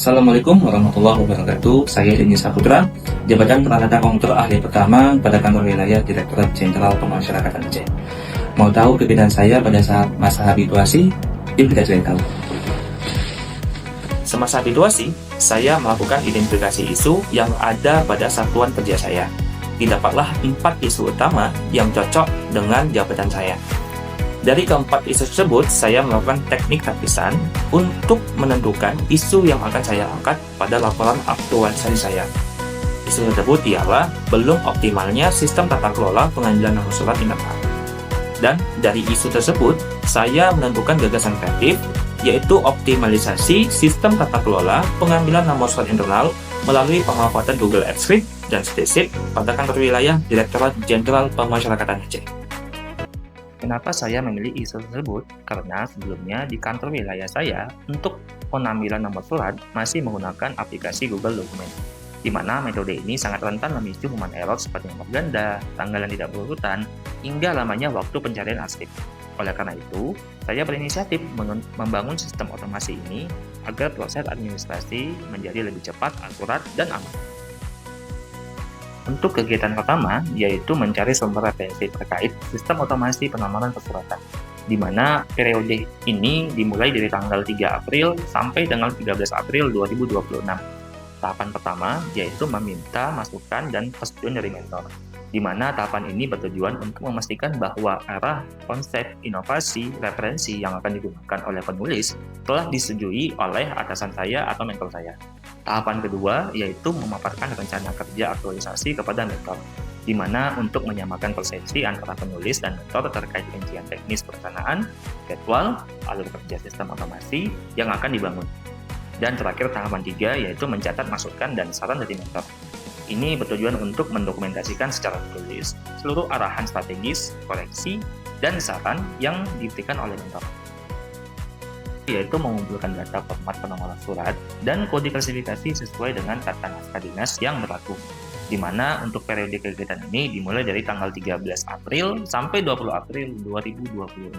Assalamualaikum warahmatullahi wabarakatuh. Saya Denny Saputra, Jabatan Penata Komputer Ahli Pertama pada Kantor Wilayah Direktorat Jenderal Pemasyarakatan Aceh. Mau tahu kegiatan saya pada saat masa habituasi? Yuk kita cari tahu. Semasa habituasi, saya melakukan identifikasi isu yang ada pada satuan kerja saya. Didapatlah 4 isu utama yang cocok dengan jabatan saya. Dari keempat isu tersebut, saya melakukan teknik lapisan untuk menentukan isu yang akan saya angkat pada laporan aktualisasi saya. Isu tersebut ialah belum optimalnya sistem tata kelola pengambilan nomor surat internal. Dan dari isu tersebut, saya menentukan gagasan kreatif, yaitu optimalisasi sistem tata kelola pengambilan nomor surat internal melalui pemanfaatan Google Apps Script dan Spreadsheet pada Kantor Wilayah Direktorat Jenderal Pemasyarakatan Aceh. Kenapa saya memilih isu tersebut? Karena sebelumnya di kantor wilayah saya, untuk pengambilan nomor surat masih menggunakan aplikasi Google Dokumen, di mana metode ini sangat rentan memicu human error seperti nomor ganda, tanggal yang tidak berurutan, hingga lamanya waktu pencarian arsip. Oleh karena itu, saya berinisiatif membangun sistem otomasi ini agar proses administrasi menjadi lebih cepat, akurat, dan aman. Untuk kegiatan pertama, yaitu mencari sumber referensi terkait sistem otomasi penomoran persuratan, di mana periode ini dimulai dari tanggal 3 April sampai tanggal 13 April 2026. Tahapan pertama, yaitu meminta masukan dan persetujuan dari mentor, di mana tahapan ini bertujuan untuk memastikan bahwa arah konsep inovasi referensi yang akan digunakan oleh penulis telah disetujui oleh atasan saya atau mentor saya. Tahapan kedua yaitu memaparkan rencana kerja aktualisasi kepada mentor, di mana untuk menyamakan persepsi antara penulis dan mentor terkait rincian teknis perencanaan, jadwal, alur kerja sistem otomasi yang akan dibangun. Dan terakhir tahapan 3 yaitu mencatat masukan dan saran dari mentor. Ini bertujuan untuk mendokumentasikan secara tertulis seluruh arahan strategis, koreksi, dan saran yang diberikan oleh mentor, yaitu mengumpulkan data format penomoran surat dan kode klasifikasi sesuai dengan tata naskah dinas yang berlaku, di mana untuk periode kegiatan ini dimulai dari tanggal 13 April sampai 20 April 2026.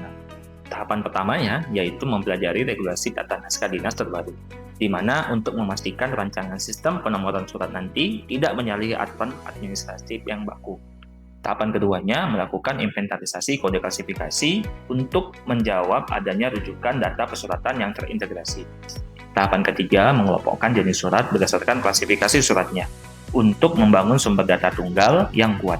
Tahapan pertamanya yaitu mempelajari regulasi tata naskah dinas terbaru, di mana untuk memastikan rancangan sistem penomoran surat nanti tidak menyalahi aturan administratif yang baku. Tahapan keduanya melakukan inventarisasi kode klasifikasi untuk menjawab adanya rujukan data persuratan yang terintegrasi. Tahapan ketiga mengelompokkan jenis surat berdasarkan klasifikasi suratnya untuk membangun sumber data tunggal yang kuat.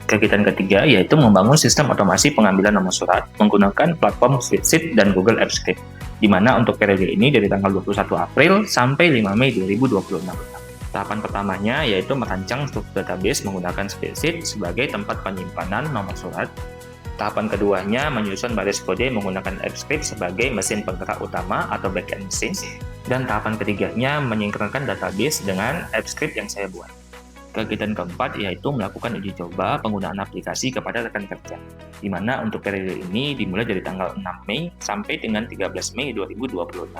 Kegiatan ketiga yaitu membangun sistem otomasi pengambilan nomor surat menggunakan platform Spreadsheet dan Google Apps Script, di mana untuk periode ini dari tanggal 21 April sampai 5 Mei 2026. Tahapan pertamanya yaitu merancang struktur database menggunakan Spreadsheet sebagai tempat penyimpanan nomor surat. Tahapan keduanya menyusun baris kode menggunakan Apps Script sebagai mesin penggerak utama atau backend mesin. Dan tahapan ketiganya menyinkronkan database dengan Apps Script yang saya buat. Kegiatan keempat yaitu melakukan uji coba penggunaan aplikasi kepada rekan kerja, di mana untuk periode ini dimulai dari tanggal 6 Mei sampai dengan 13 Mei 2026.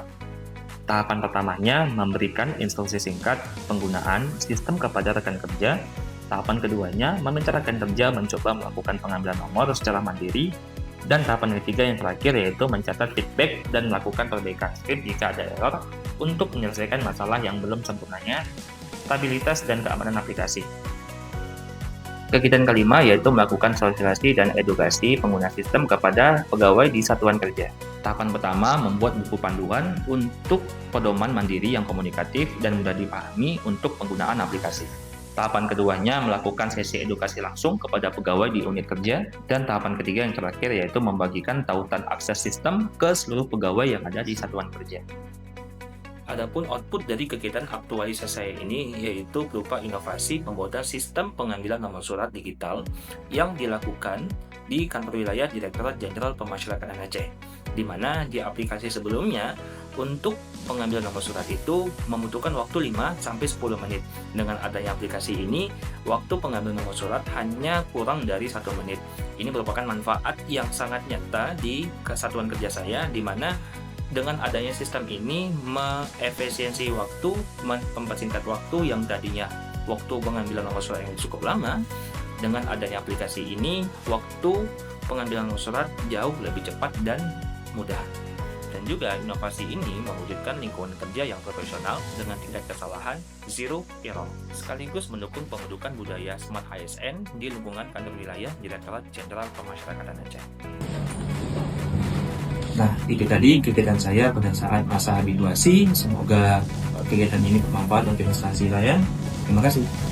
Tahapan pertamanya memberikan instruksi singkat penggunaan sistem kepada rekan kerja. Tahapan keduanya meminta rekan kerja mencoba melakukan pengambilan nomor secara mandiri. Dan tahapan ketiga yang terakhir yaitu mencatat feedback dan melakukan perbaikan script jika ada error untuk menyelesaikan masalah yang belum sempurnanya, stabilitas dan keamanan aplikasi. Kegiatan kelima yaitu melakukan sosialisasi dan edukasi pengguna sistem kepada pegawai di satuan kerja. Tahapan pertama membuat buku panduan untuk pedoman mandiri yang komunikatif dan mudah dipahami untuk penggunaan aplikasi. Tahapan keduanya melakukan sesi edukasi langsung kepada pegawai di unit kerja. Dan tahapan ketiga yang terakhir yaitu membagikan tautan akses sistem ke seluruh pegawai yang ada di satuan kerja. Adapun output dari kegiatan aktualisasi saya ini yaitu berupa inovasi pembuatan sistem pengambilan nomor surat digital yang dilakukan di Kantor Wilayah Direktorat Jenderal Pemasyarakatan Aceh, di mana di aplikasi sebelumnya untuk pengambilan nomor surat itu membutuhkan waktu 5-10 menit. Dengan adanya aplikasi ini, waktu pengambilan nomor surat hanya kurang dari 1 menit. Ini merupakan manfaat yang sangat nyata di kesatuan kerja saya, di mana dengan adanya sistem ini mengefisiensi waktu, mempersingkat waktu yang tadinya waktu pengambilan nomor surat yang cukup lama. Dengan adanya aplikasi ini, waktu pengambilan nomor surat jauh lebih cepat dan mudah. Dan juga inovasi ini mewujudkan lingkungan kerja yang profesional dengan tingkat kesalahan zero error, sekaligus mendukung pembentukan budaya Smart HSN di lingkungan kantor wilayah Direktorat Jenderal Pemasyarakatan Aceh. Nah, itu tadi kegiatan saya pada saat masa habituasi. Semoga kegiatan ini bermanfaat untuk instansi saya. Terima kasih.